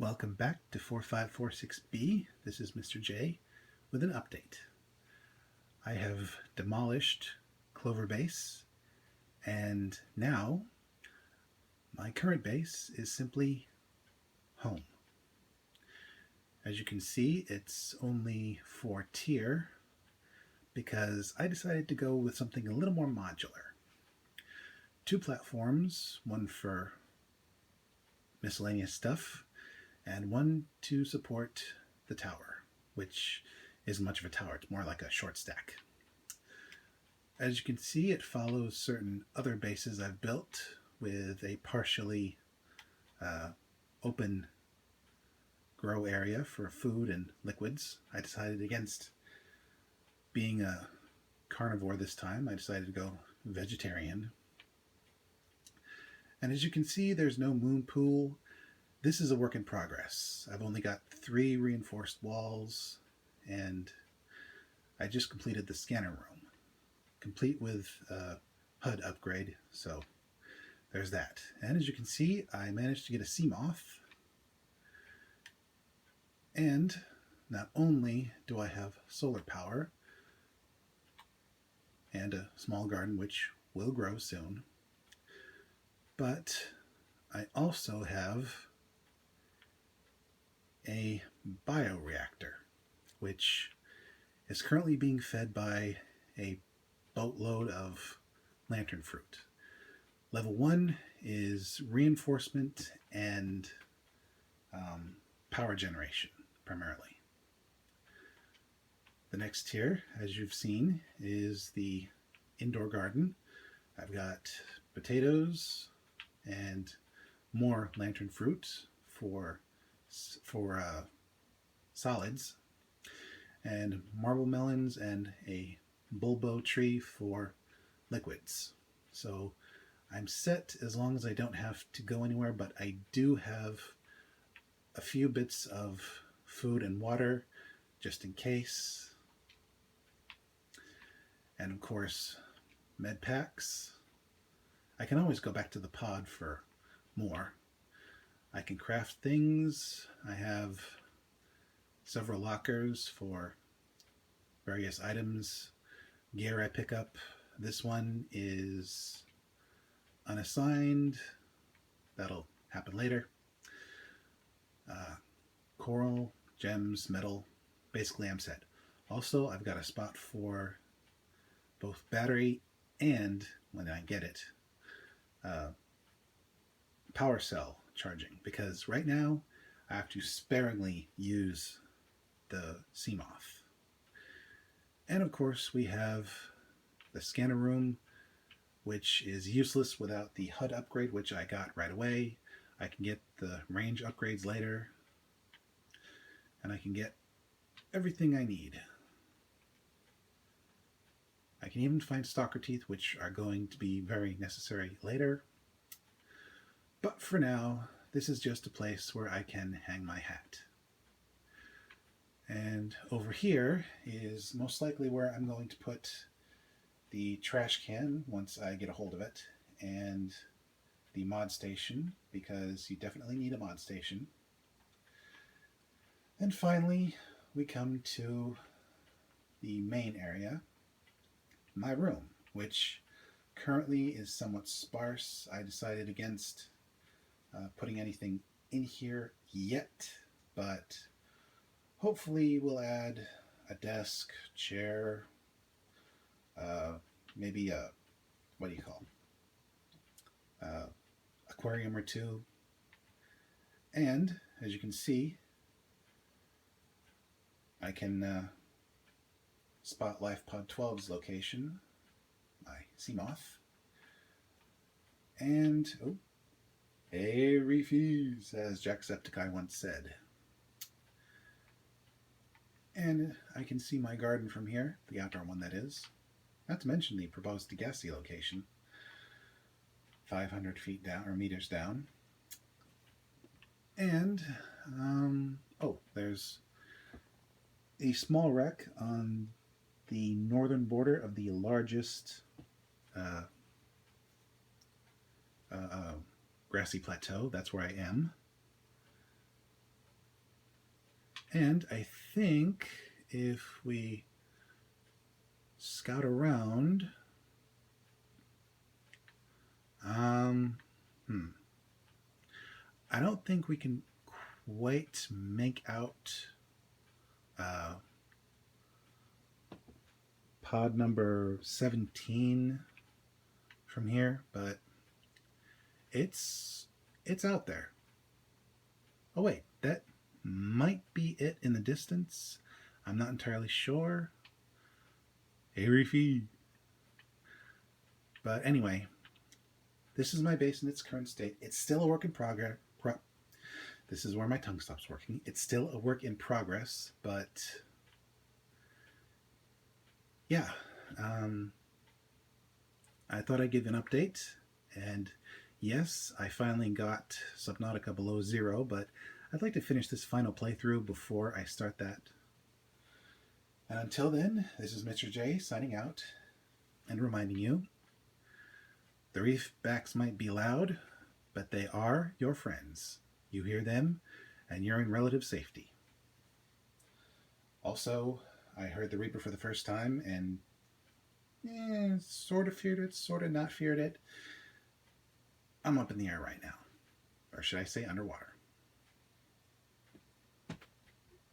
Welcome back to 4546B. This is Mr. J with an update. I have demolished Clover Base, and now my current base is simply home. As you can see, it's only 4-tier because I decided to go with something a little more modular. 2 platforms, one for miscellaneous stuff, and one to support the tower, which isn't much of a tower, it's more like a short stack. As you can see, it follows certain other bases I've built with a partially open grow area for food and liquids. I decided against being a carnivore this time. I decided to go vegetarian. And as you can see, there's no moon pool. This is a work in progress. I've only got 3 reinforced walls, and I just completed the scanner room, complete with a HUD upgrade, so there's that. And as you can see, I managed to get a sea moth, and not only do I have solar power and a small garden which will grow soon, but I also have a bioreactor, which is currently being fed by a boatload of lantern fruit. Level 1 is reinforcement and power generation, primarily. The next tier, as you've seen, is the indoor garden. I've got potatoes and more lantern fruit for solids, and marble melons and a bulbo tree for liquids. So I'm set as long as I don't have to go anywhere, but I do have a few bits of food and water just in case. And of course, med packs. I can always go back to the pod for more. I can craft things. I have several lockers for various items, gear I pick up. This one is unassigned. That'll happen later. Coral, gems, metal. Basically, I'm set. Also, I've got a spot for both battery and, when I get it, power cell charging, because right now I have to sparingly use the CMOS. And of course we have the scanner room, which is useless without the HUD upgrade, which I got right away. I can get the range upgrades later, and I can get everything I need. I can even find stalker teeth, which are going to be very necessary later. But for now, this is just a place where I can hang my hat. And over here is most likely where I'm going to put the trash can once I get a hold of it, and the mod station, because you definitely need a mod station. And finally, we come to the main area, my room, which currently is somewhat sparse. I decided against putting anything in here yet, but hopefully we'll add a desk, chair, maybe a, what do you call, aquarium or 2. And as you can see, I can spot LifePod 12's location, my Seamoth, and hey, refuse, as Jacksepticeye once said. And I can see my garden from here, the outdoor one that is. Not to mention the proposed Degassi location, 500 feet down, or meters down. And, there's a small wreck on the northern border of the largest grassy plateau. That's where I am. And I think if we scout around, I don't think we can quite make out pod number 17 from here, but it's out there. Oh wait, that might be it in the distance. I'm not entirely sure. Hey, Reefy. But anyway, this is my base in its current state. It's still a work in progress. This is where my tongue stops working. It's still a work in progress, but yeah, I thought I'd give an update. And yes, I finally got Subnautica Below Zer0, but I'd like to finish this final playthrough before I start that. And until then, this is Mr. J signing out and reminding you, the reef backs might be loud, but they are your friends. You hear them, and you're in relative safety. Also, I heard the Reaper for the first time, and sort of feared it, sort of not feared it. I'm up in the air right now. Or should I say underwater?